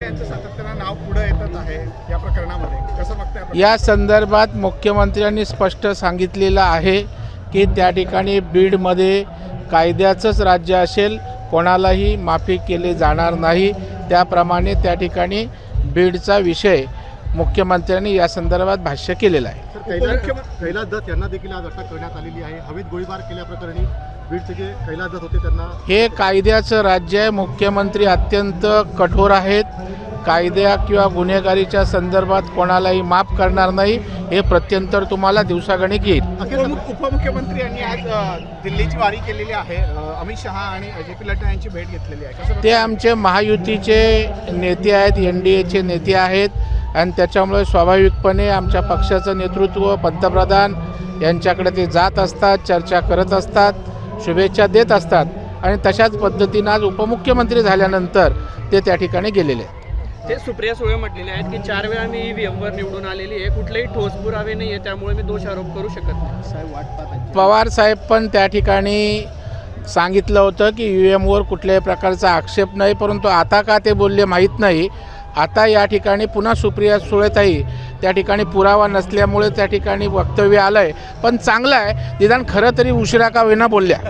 यांचं सातत्यानं नाव पुढे येतच आहे या प्रकरणामध्ये. कसं बघताय? या संदर्भात मुख्यमंत्र्यांनी स्पष्ट सांगितलेलं आहे की त्या ठिकाणी बीडमध्ये कायद्याचंच राज्य असेल, कोणालाही माफी केले जाणार नाही. त्याप्रमाणे त्या ठिकाणी बीडचा विषय मुख्यमंत्र्यांनी या संदर्भात भाष्य केलेलं आहे. कैलास दत्त यांना देखील आज अटक करण्यात आलेली आहे. हवेत गोळीबार केल्याप्रकरणी बीडचे जे कैलास दत्त होते त्यांना. हे कायद्याचं राज्य आहे. मुख्यमंत्री अत्यंत कठोर आहेत. कायद्या किंवा गुन्हेगारीच्या संदर्भात कोणालाही माफ करणार नाही. हे प्रत्यंतर तुम्हाला दिवसागणिक येईल. उपमुख्यमंत्री यांनी आज दिल्लीची वारी केलेली आहे. अमित शहा आणि JP नड्डा यांची भेट घेतलेली आहे. ते आमचे महायुतीचे नेते आहेत, NDAचे नेते आहेत आणि त्याच्यामुळे स्वाभाविकपणे आमच्या पक्षाचं नेतृत्व पंतप्रधान यांच्याकडे ते जात असतात, चर्चा करत असतात, शुभेच्छा देत असतात आणि तशाच पद्धतीनं आज उपमुख्यमंत्री झाल्यानंतर ते त्या ठिकाणी गेलेले आहेत. ते सुप्रिया सुळे म्हटलेले आहेत की 4 वेळा मी EVMवर निवडून आलेली आहे, कुठलेही ठोस पुरावे नाही आहे, त्यामुळे मी दोष आरोप करू शकत नाही. साहेब वाटतात पवार साहेब पण त्या ठिकाणी सांगितलं होतं की EVMवर कुठल्याही प्रकारचा आक्षेप नाही, परंतु आता का ते बोलले माहीत नाही. आता या ठिकाणी पुन्हा सुप्रिया सुळेताई त्या ठिकाणी पुरावा नसल्यामुळे त्या ठिकाणी वक्तव्य आलं आहे. पण चांगलं आहे, निदान खरं तरी उशिरा का होईना बोलल्या.